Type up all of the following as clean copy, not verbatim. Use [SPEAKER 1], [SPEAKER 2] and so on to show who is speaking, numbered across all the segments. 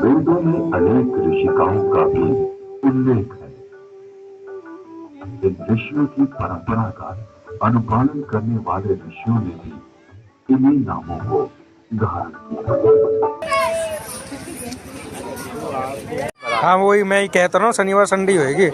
[SPEAKER 1] वेदों में अनेक ऋषिकाओं का भी उल्लेख है। इन ऋषियों की परंपरा का अनुपालन करने वाले ऋषियों ने भी इन्हीं नामों को धारण किया।
[SPEAKER 2] हाँ वही मैं ही कहता हूँ, शनिवार संडे होगी।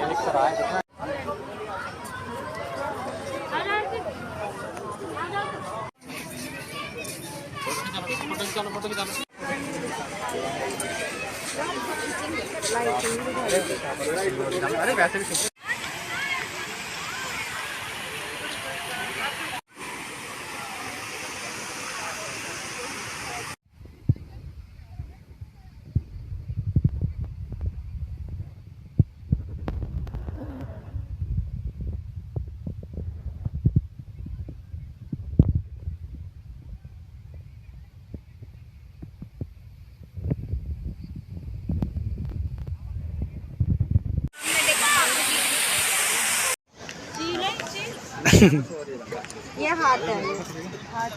[SPEAKER 3] ये हाथ है, हाथ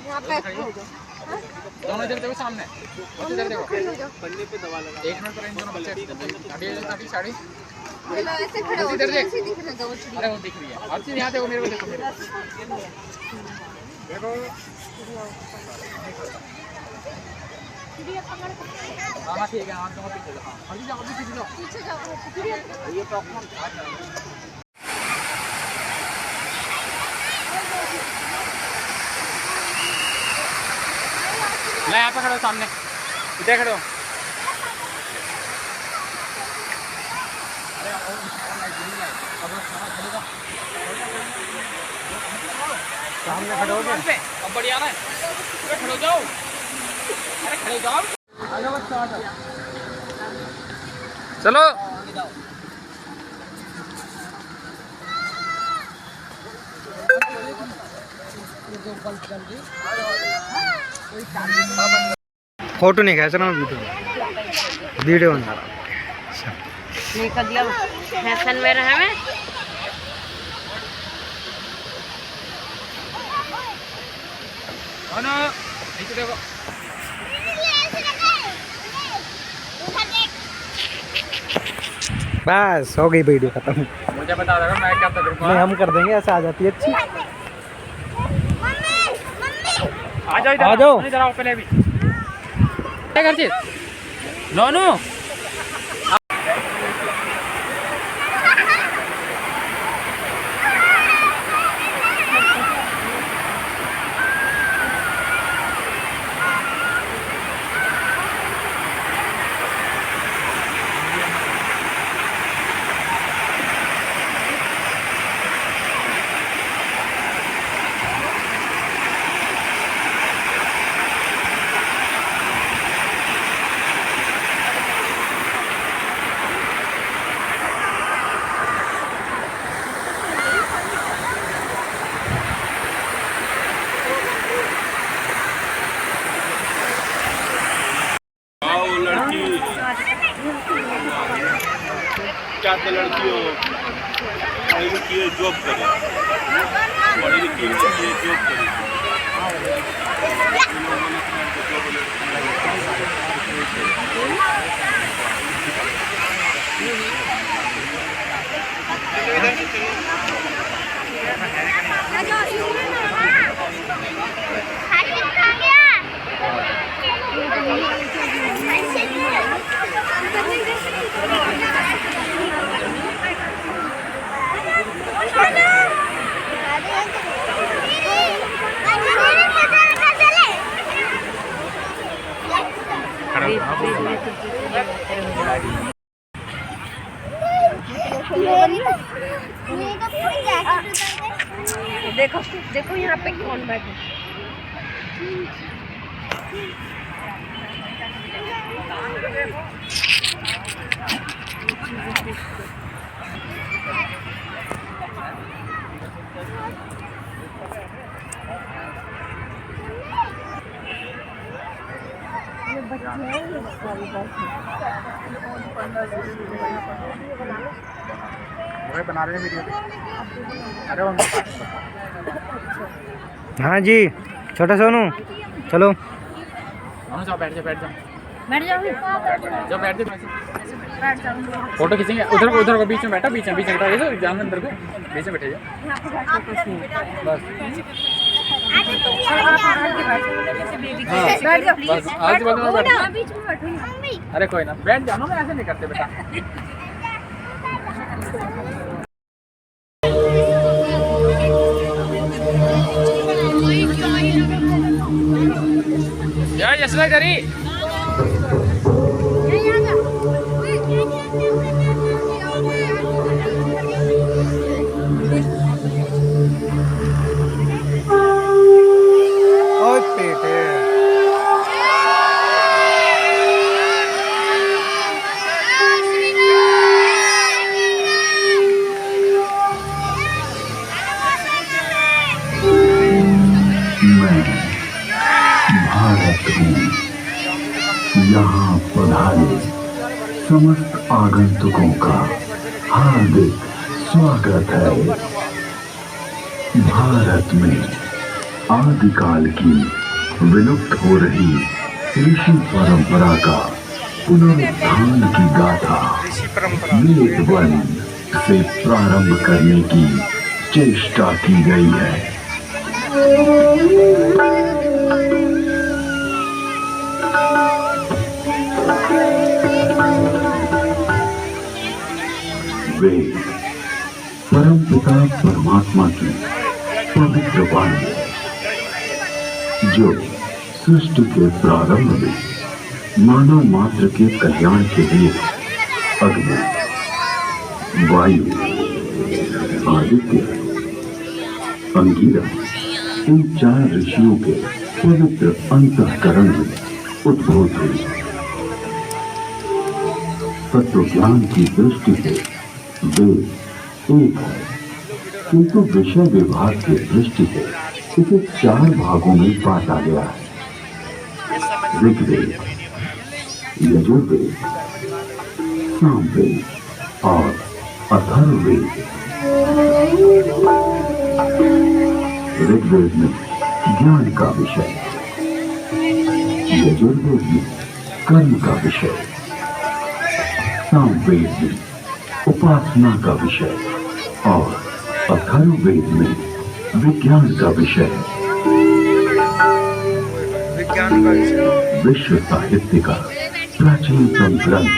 [SPEAKER 3] यहाँ पे
[SPEAKER 4] दोनों इधर देखो सामने, इधर देखो पन्ने पे दबा लगा। 1 मिनट पर इन दोनों बच्चे अभी साड़ी
[SPEAKER 3] ऐसे खड़े हो,
[SPEAKER 4] इधर देख,
[SPEAKER 3] ऐसे दिख रहा है।
[SPEAKER 4] अरे वो दिख रही है। हर चीज यहाँ देखो, मेरे को देखो, मेरे को देखो। हाँ ठीक है, हाँ दोनों पीछे जाओ, हाँ जाओ, पीछे जाओ, ये प्रॉब्लम। मैं यहाँ पे खड़ा हूँ सामने, इधर खड़े हो। सामने खड़े हो गए, अब बढ़िया रहा है। खड़े हो जाओ, अरे खड़े हो जाओ।
[SPEAKER 2] चलो फोटो नहीं खींच रहा, मैं वीडियो बना रहा हूँ।
[SPEAKER 3] नहीं कर दिया फैशन में रहे में।
[SPEAKER 4] नीचे देखो,
[SPEAKER 2] बस हो गई वीडियो खत्म।
[SPEAKER 4] मुझे बता देगा, मैं क्या करूँ।
[SPEAKER 2] नहीं हम कर देंगे, ऐसे आ जाती है अच्छी।
[SPEAKER 4] आ जाओ,
[SPEAKER 2] आ जाओ,
[SPEAKER 4] इधर आओ पहले। अभी क्या करती नोनू?
[SPEAKER 5] चाहते लड़कियों पढ़ी लिखी है, जॉब करे, पढ़ी लिखी है, जॉब करे।
[SPEAKER 3] देखो देखो यहाँ पे कौन बैठे।
[SPEAKER 4] बना रहे हैं वीडियो। अरे
[SPEAKER 2] हाँ जी छोटा सोनू चलो।
[SPEAKER 4] जाओ, बैठ जाओ, बैठ जाओ।
[SPEAKER 3] बैठ जाओ
[SPEAKER 4] जब बैठ जाओ फोटो खींचेंगे उधर को बीच में बैठा बीच में बैठा ये तो एग्जाम अंदर को बीच में बैठे जाओ बस
[SPEAKER 3] बैठ जाओ
[SPEAKER 4] बस आज बाद में बैठ
[SPEAKER 3] बीच में बैठो
[SPEAKER 4] अरे कोई ना बैठ जाओ ना ऐसे नहीं करते बेटा या यशला करी
[SPEAKER 2] ओए पेटे
[SPEAKER 1] मैं भारत हूँ, यहाँ पधारे समस्त आगंतुकों का हार्दिक स्वागत है। भारत में आदिकाल की विलुप्त हो रही ऋषि परंपरा का पुनरुत्थान की गाथा
[SPEAKER 2] ऋषि परंपरा
[SPEAKER 1] वेद वन से प्रारंभ करने की चेष्टा की गई है। वेद परमपिता परमात्मा की पवित्र वाणी है, जो सृष्टि के प्रारंभ में मानव मात्र के कल्याण के लिए अग्नि, वायु, आदित्य, अंगिरा इन 4 ऋषियों के पवित्र अंतःकरण में उद्भूत हुई। तत्व ज्ञान की दृष्टि से वेद एक है, किंतु विषय विभाग की दृष्टि से इसे 4 भागों में बांटा गया है। ऋग्वेद, यजुर्वेद, सामवेद और अथर्ववेद। ऋग्वेद में ज्ञान का विषय, यजुर्वेद में कर्म का विषय, सामवेद में उपासना का विषय और अथर्ववेद में विज्ञान का विषय है।
[SPEAKER 2] विज्ञान का विषय
[SPEAKER 1] विश्व साहित्य का प्राचीनतम ग्रंथ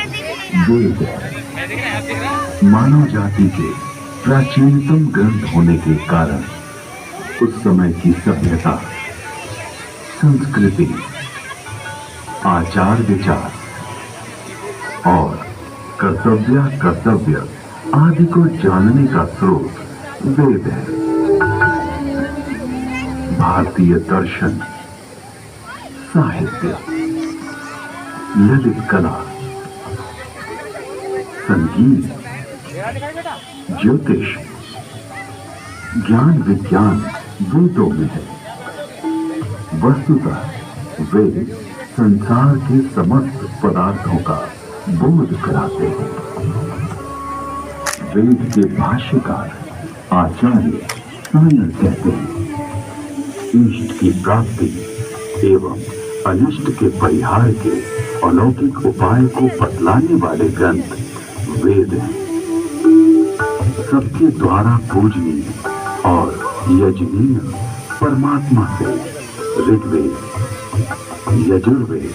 [SPEAKER 1] वेद है। मानव जाति के प्राचीनतम ग्रंथ होने के कारण उस समय की सभ्यता, संस्कृति, आचार विचार और कर्तव्य आदि को जानने का स्रोत वेद है। भारतीय दर्शन, साहित्य, ललित कला, संगीत, ज्योतिष, ज्ञान विज्ञान वेदों में है। वस्तुतः वेद संसार के समस्त पदार्थों का बोध कराते हैं। वेद के भाष्यकार आचार्य सायर कहते हैं, इष्ट की प्राप्ति एवं अनिष्ट के परिहार के अलौकिक उपाय को बतलाने वाले ग्रंथ वेद हैं। सबके द्वारा पूजनीय और यजनीय परमात्मा से ऋग्वेद, यजुर्वेद,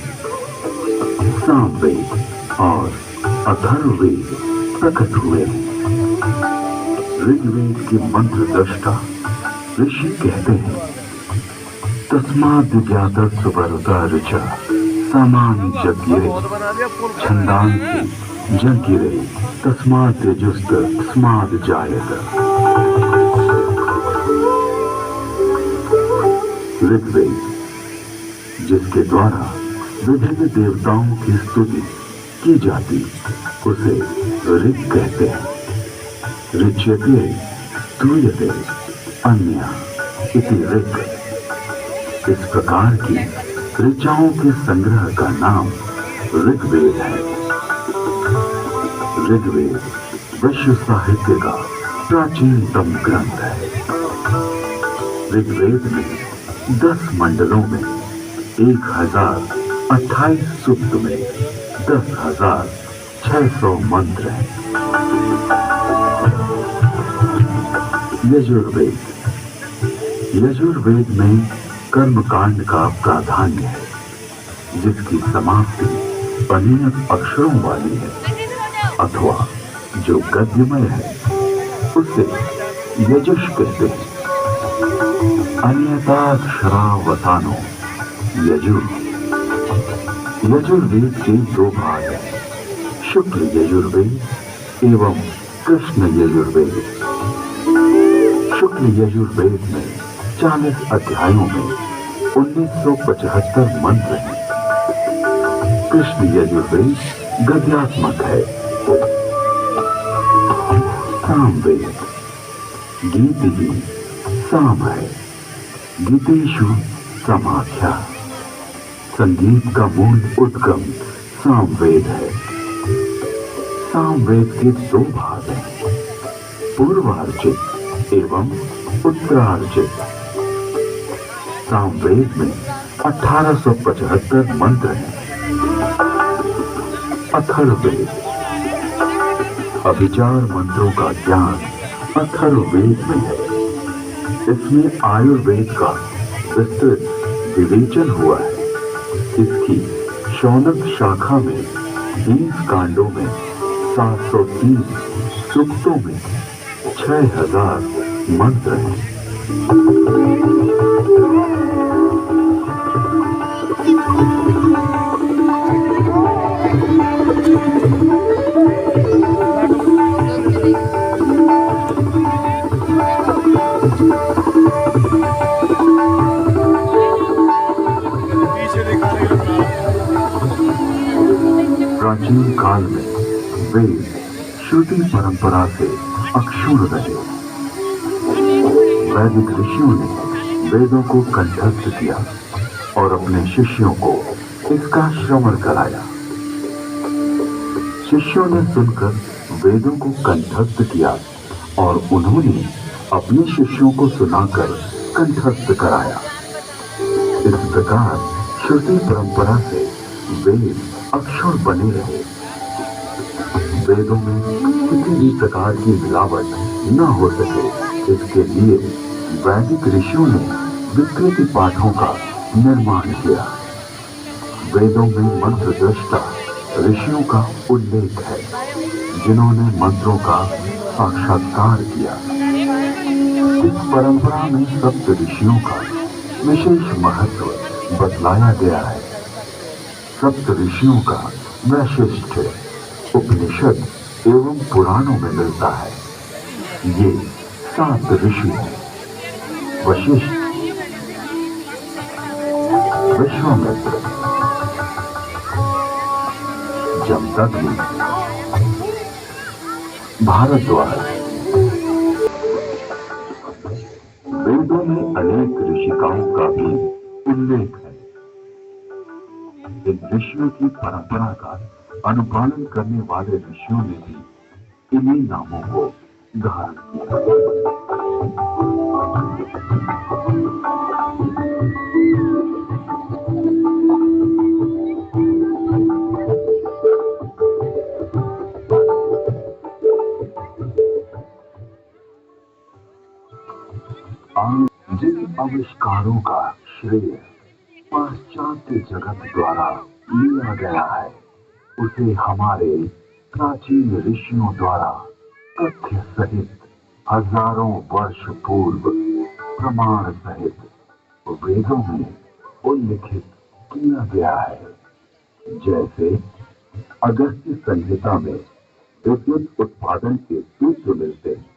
[SPEAKER 1] सामवेद और अथर्ववेद प्रकट हुए। ऋग्वेद के मंत्र दृष्टा ऋषि कहते हैं, तस्माद् ज्ञातस्य वरुता ऋचा सामानि जज्ञिरे छन्दांसि जज्ञिरे तस्माद् यजुस्त तस्माद् जायत। ऋग्वेद, जिसके द्वारा विभिन्न देवताओं की स्तुति की जाती, उसे ऋग कहते हैं। ऋच्यते स्तूयते अन्य इति ऋग। इस प्रकार की ऋचाओं के संग्रह का नाम ऋग्वेद है। ऋग्वेद विश्व साहित्य का प्राचीनतम ग्रंथ है। ऋग्वेद में 10 मंडलों में 1000 28 सूक्त में 10,600 मंत्र हैं। यजुर्वेद। यजुर्वेद में कर्मकांड का प्राधान्य है, जिसकी समाप्ति अनियत अक्षरों वाली है अथवा जो गद्यमय है उसे यजुष कहते हैं। अनियताक्षरावसानो यजुर। यजुर्वेद के दो भाग हैं, शुक्ल यजुर्वेद एवं कृष्ण यजुर्वेद। शुक्ल यजुर्वेद में 40 अध्यायों में 1975 मंत्र हैं। कृष्ण यजुर्वेद गद्यात्मक है। सामवेद। गीति साम है। गीतेषु समाख्या। संगीत का मूल उद्गम सामवेद है। सामवेद के दो भाग हैं, पूर्वार्जित एवं उत्तरार्जित। सामवेद में 1875 मंत्र हैं। अथर्ववेद। अभिचार मंत्रों का ज्ञान अथर्ववेद में है। इसमें आयुर्वेद का विस्तृत विवेचन हुआ है। इसकी शौनक शाखा में 20 कांडों में 730 सूक्तों में 6000 मंत्र हैं। प्राचीन काल में वेद श्रुति परंपरा से अक्षुण्ण रहे। वैदिक ऋषियों ने वेदों को कंठस्थ किया और अपने शिष्यों को इसका श्रवण कराया। शिष्यों ने सुनकर वेदों को कंठस्थ किया और उन्होंने अपने शिष्यों को सुनाकर कंठस्थ कराया। इस प्रकार श्रुति परंपरा से वेद अक्षर बने रहे। वेदों में किसी भी प्रकार की मिलावट न हो सके, इसके लिए वैदिक ऋषियों ने विकृति पाठों का निर्माण किया। वेदों में मंत्र दृष्टा ऋषियों का उल्लेख है, जिन्होंने मंत्रों का साक्षात्कार किया। इस परंपरा में सप्त ऋषियों का विशेष महत्व बतलाया गया है। सप्त ऋषियों का वैशिष्ट्य उपनिषद एवं पुराणों में मिलता है। ये 7 ऋषि हैं: वशिष्ठ, विश्वामित्र, जमदग्नि, भारद्वाज। वेदों में अनेक ऋषिकाओं का भी उल्लेख है। इन ऋषियों की परंपरा का अनुपालन करने वाले ऋषियों ने भी इन्हीं नामों को धारण किया। जिन आविष्कारों का श्रेय पाश्चात्य जगत द्वारा लिया गया है, उसे हमारे प्राचीन ऋषियों द्वारा तथ्य सहित हजारों वर्ष पूर्व प्रमाण सहित वेदों में उल्लिखित किया गया है। जैसे अगस्त्य संहिता में विद्युत उत्पादन के सूत्र मिलते हैं।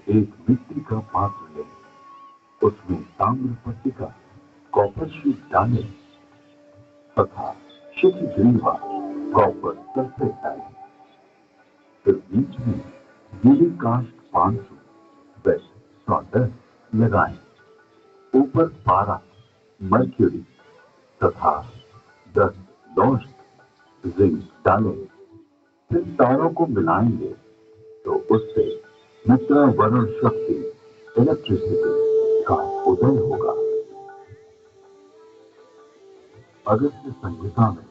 [SPEAKER 1] एक मिट्टी का पात्र लें, उसमें ताम्र पट्टिका कॉपर शीट डालें तथा शिखग्रीवा कॉपर सल्फेट डालें। फिर बीच में गीली काष्ठ 500 बेस्ट सॉल्डर लगाएं। ऊपर पारा, मर्क्यूरी तथा 10 लौह जिंक डालें। फिर तारों को मिलाएंगे तो उससे मित्रा वरुण शक्ति इलेक्ट्रिसिटी का उदय होगा। अगस्त्य संहिता में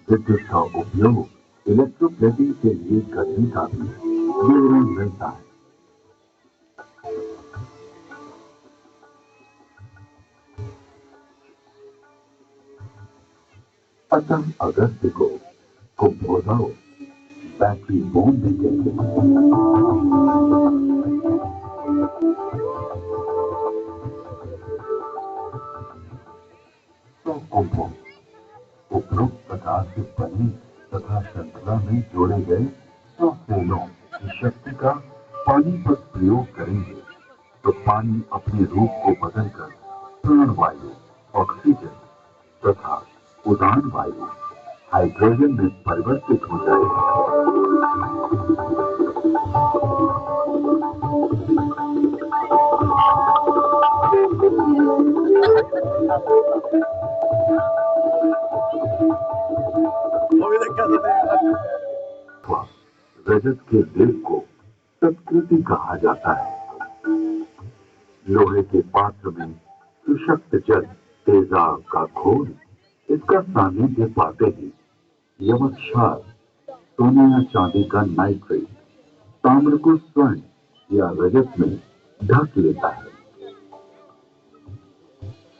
[SPEAKER 1] विद्युत का उपयोग इलेक्ट्रोप्लेटिंग के लिए करने का भी विवरण मिलता है। अतः अगस्त्य को कुंभोदय बैटरी बूम भी कहते हैं। तो कुंभों उपरोक्त प्रकार से बने तथा श्रृंखला में जोड़े गए 100 सेलों की शक्ति का पानी पर प्रयोग करेंगे तो पानी अपने रूप को बदलकर प्राणवायु, ऑक्सीजन तथा उदान वायु, हाइड्रोजन में परिवर्तित हो जाएगा। रजत के देव को सत्कृति कहा जाता है। लोहे के पात्र में सुशक्त जल तेजाब का घोल इसका सानिध्य पाते ही यमक क्षार सोने या चांदी का नाइट्रेट ताम्र को स्वर्ण या रजत में ढक लेता है।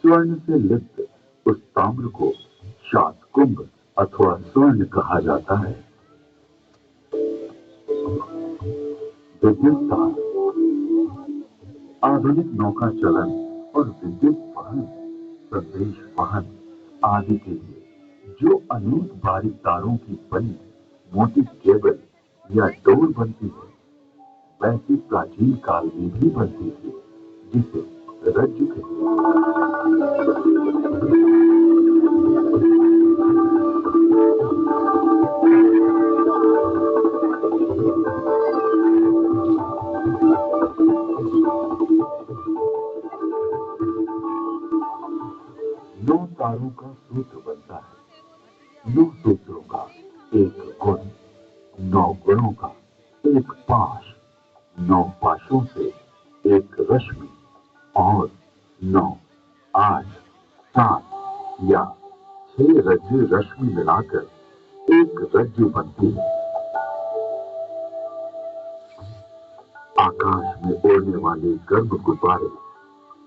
[SPEAKER 1] स्वर्ण से लिप्त उस ताम्र को शातकुंभ अथवा स्वर्ण कहा जाता है। विद्युत तार आधुनिक नौका चलन और विद्युत वहन, संदेश वहन आदि के लिए जो अनेक बारीक तारों की बनी मोटी केबल या डोर बनती है, वैसी प्राचीन काल में भी बनती थी, जिसे रज्जु कहते हैं। नौ तारों का सूत्र बनता है। 9 सूत्रों का एक गुण, 9 गुणों का एक पाश, 9 पाशों से एक रश्मि और 9, 8, 7 या 6 रज्जु रश्मि मिलाकर एक रज्जु बनती है। आकाश में उड़ने वाले गर्भ गुब्बारे,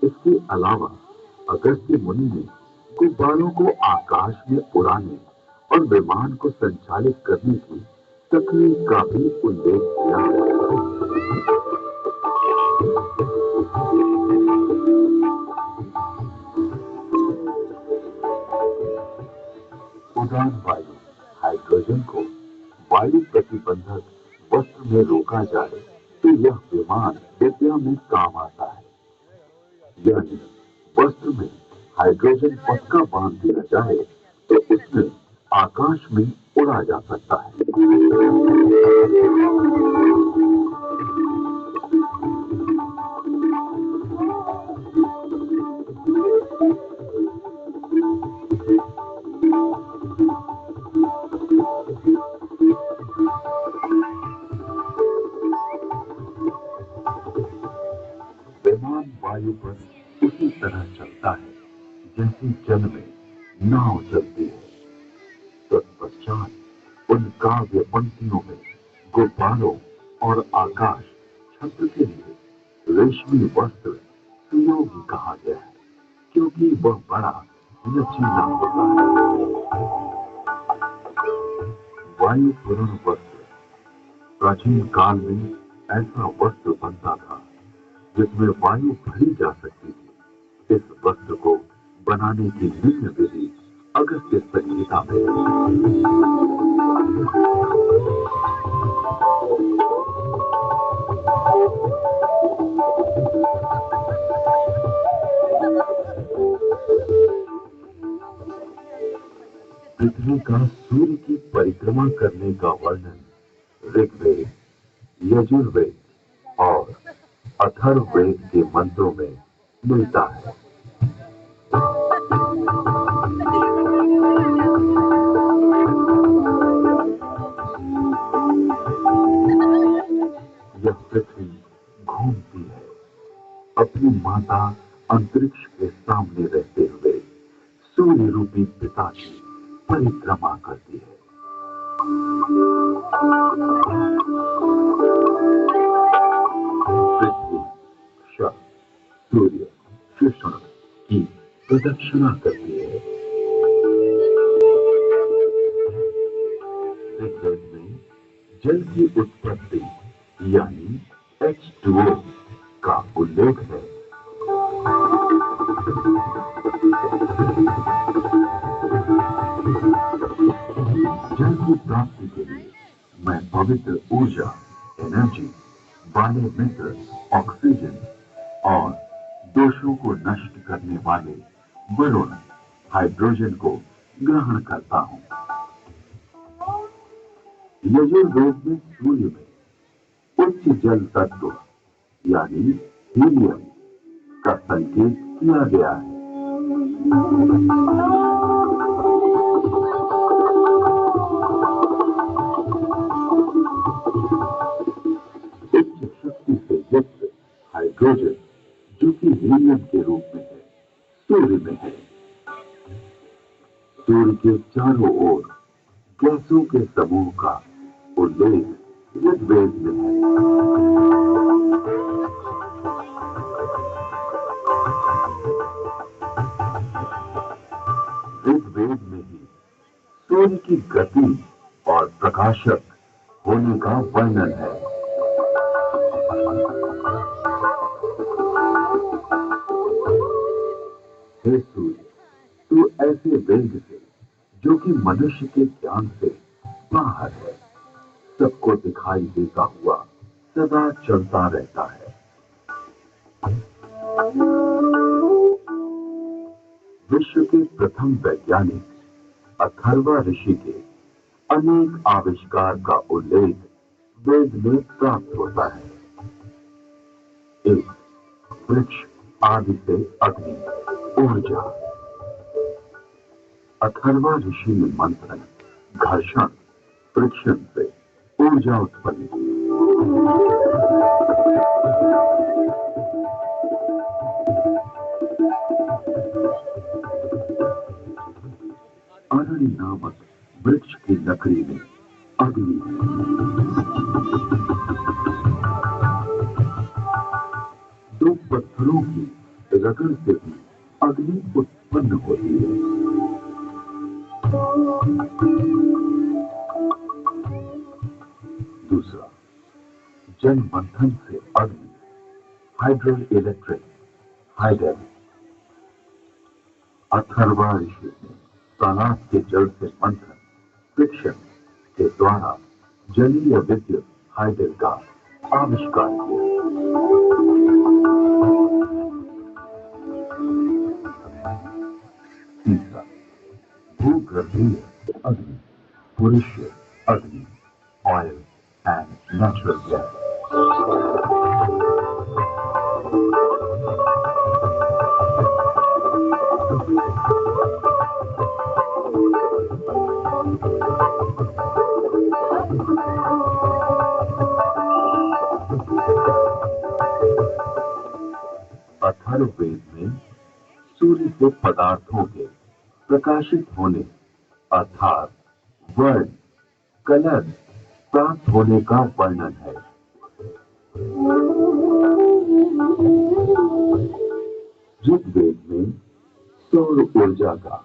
[SPEAKER 1] इसके अलावा अगस्त्य मुनि ने गुब्बारों को आकाश में उड़ाने और विमान को संचालित करने की तकनीक का भी उल्लेख किया है। उदान वायु, हाइड्रोजन को वायु प्रतिबंधक वस्त्र में रोका जाए तो यह विमान विद्या में काम आता है। यानी वस्त्र में हाइड्रोजन पक्का बांध दिया जाए तो उसमें आकाश में उड़ा जा सकता है। विमान वायु पर उसी तरह चलता है जैसे जल में नाव चलती है। तत्पश्चात उन काव्य पंक्तियों में गुब्बारों और आकाश छत्र के लिए रेशमी वस्त्र सुयोगी कहा गया है, क्योंकि वह बड़ा लचीला होता है। वायु पूर्ण वस्त्र, प्राचीन काल में ऐसा वस्त्र बनता था जिसमें वायु भरी जा सकती थी। इस वस्त्र को बनाने की निम्न विधि अगस्त्य संहिता में पृथ्वी का सूर्य की परिक्रमा करने का वर्णन ऋग्वेद, यजुर्वेद और अथर्ववेद के मंत्रों में मिलता है। यह पृथ्वी घूमती है, अपनी माता अंतरिक्ष के सामने रहते हुए सूर्य रूपी पिता की परिक्रमा करती है। पृथ्वी, क्षण, सूर्य, कृष्ण की प्रदक्षिणा करती है। ऋग्वेद में जल की उत्पत्ति यानी H2O का उल्लेख है। जल की प्राप्ति के लिए मैं पवित्र ऊर्जा, एनर्जी वाले मित्र ऑक्सीजन और दोषों को नष्ट करने वाले वरुण हाइड्रोजन को ग्रहण करता हूं। यजुर्वेद में सूर्य में उच्च जल तत्व यानी हीलियम का संकेत किया गया है। उच्च शक्ति से युक्त हाइड्रोजन जो कि हीलियम के रूप में है, सूर्य में है। सूर्य के चारों ओर गैसों के समूह का उल्लेख ऋग्वेद में है। ऋग्वेद में ही सूर्य की गति और प्रकाशक होने का वर्णन है। हे सूर्य, तू ऐसे वेग से जो कि मनुष्य के ज्ञान से बाहर है, सबको दिखाई देता हुआ सदा चलता रहता है। विश्व के प्रथम वैज्ञानिक अथर्वा ऋषि के अनेक आविष्कार का उल्लेख वेद में प्राप्त होता है। एक, वृक्ष आदि से अग्नि, ऊर्जा। अथर्वा ऋषि ने मंथन, घर्षण, फ्रिक्शन से ऊर्जा उत्पन्न की। अरण्य नामक वृक्ष की लकड़ी में अग्नि है। दो पत्थरों की रगड़ से भी अग्नि उत्पन्न होती है। दूसरा, जल मंथन से अग्नि, हाइड्रो इलेक्ट्रिक, हाइडल। अथर्वा ऋषि ने तालाब के जल से मंथन, फ्रिक्शन के द्वारा जलीय विद्युत हाइडल का आविष्कार किया। तीसरा, भूगर्भीय अग्नि, पुरुष अग्नि, oil and natural gas. Atharvaveda में सूर्य से पदार्थों के प्रकाशित होने अर्थात वर्ण, कलर प्राप्त होने का वर्णन है। ऋग्वेद में सौर ऊर्जा का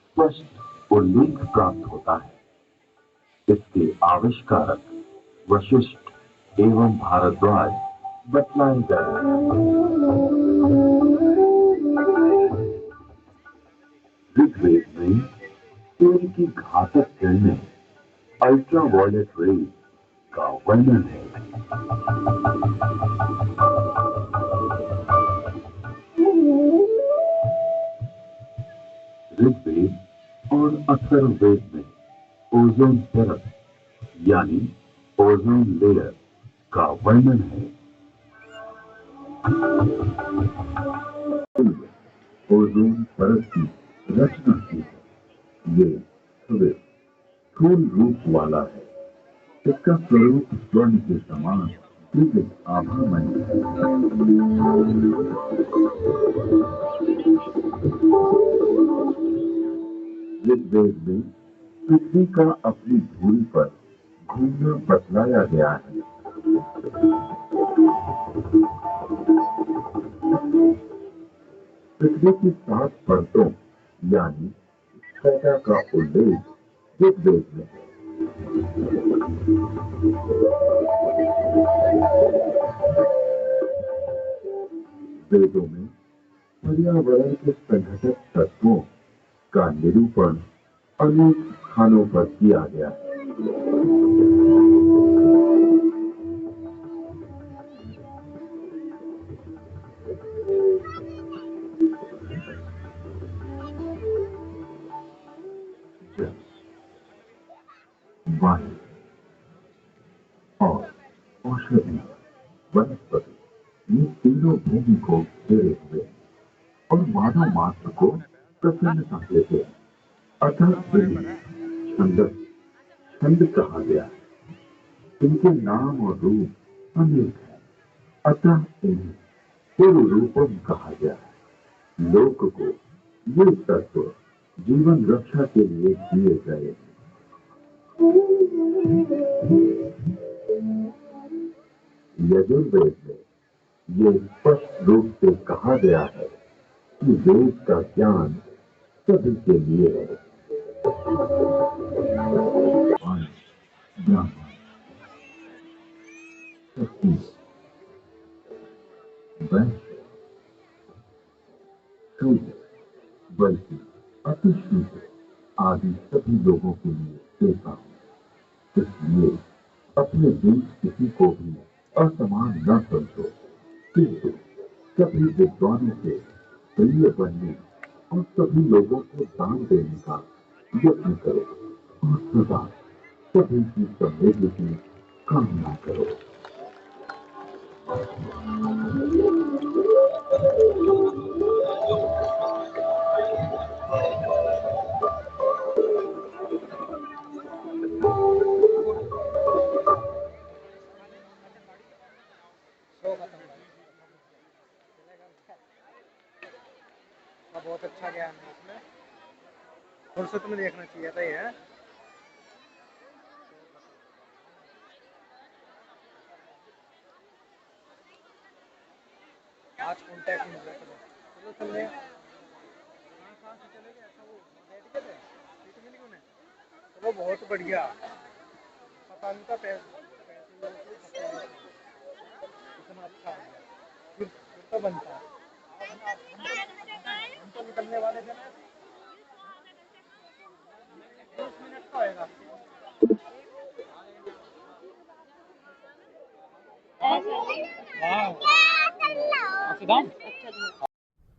[SPEAKER 1] स्पष्ट उल्लेख प्राप्त होता है। इसके आविष्कारक वशिष्ठ एवं भारद्वाज बतलाए गए हैं। ऋग्वेद में सूर्य की घातक किरणें अल्ट्रावायलेट रेज का वर्णन है। ऋग्वेद और अथर्ववेद में ओजोन परत यानी ओजोन लेयर का वर्णन है। ओजोन परत की रचना की है। ये स्थूल रूप वाला है। इसका स्वरूप स्वर्ण के समान दिव्य आभामय है। ऋग्वेद में पृथ्वी का अपनी धूरी पर घूमना बतलाया गया है। पृथ्वी की 7 परतों यानी स्ट्रेटा का उल्लेख ऋग्वेद में है। वेदों में पर्यावरण के संघटक तत्वों का निरूपण अनेक स्थानों पर किया गया है। जल, वायु और औषधि वनस्पति, ये तीनों भूमि को घेरे हुए और मानव मात्र को प्रसन्नता देते हैं। अतः छंद कहा गया है। इनके नाम और रूप अनेक है, अतः इन्हें पूर्व रूपम कहा गया है। लोक को ये तत्व जीवन रक्षा के लिए दिए गए हैं। यजुर्वेद में ये स्पष्ट रूप से कहा गया है कि वेद का ज्ञान सभी के लिए है। ब्राह्मण, क्षत्रिय, वैश्य, शूद्र, बल्कि अतिशूद्र आदि सभी लोगों के लिए देता हूं। इसलिए अपने बीच किसी को भी असमान न समझो, किंतु सभी विद्वानों से प्रिय बनने और सभी लोगों को दान देने का यत्न करो और सदा सभी की समृद्धि की कामना करो।
[SPEAKER 2] बहुत अच्छा ज्ञान है इसमें, फुर्सत में देखना चाहिए था ये। आज कॉन्टैक्ट नहीं हुआ, चलो चल रहे हैं। कहाँ से चले गए? अच्छा वो बैठ गए थे, सीट मिली उन्हें। चलो बहुत बढ़िया, पता नहीं था पैसे इतना अच्छा है। फिर तो बनता है। हम तो निकलने वाले थे ना, 10 मिनट का होएगा।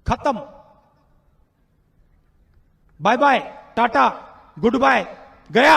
[SPEAKER 6] खत्म, bye bye, tata, goodbye, गया।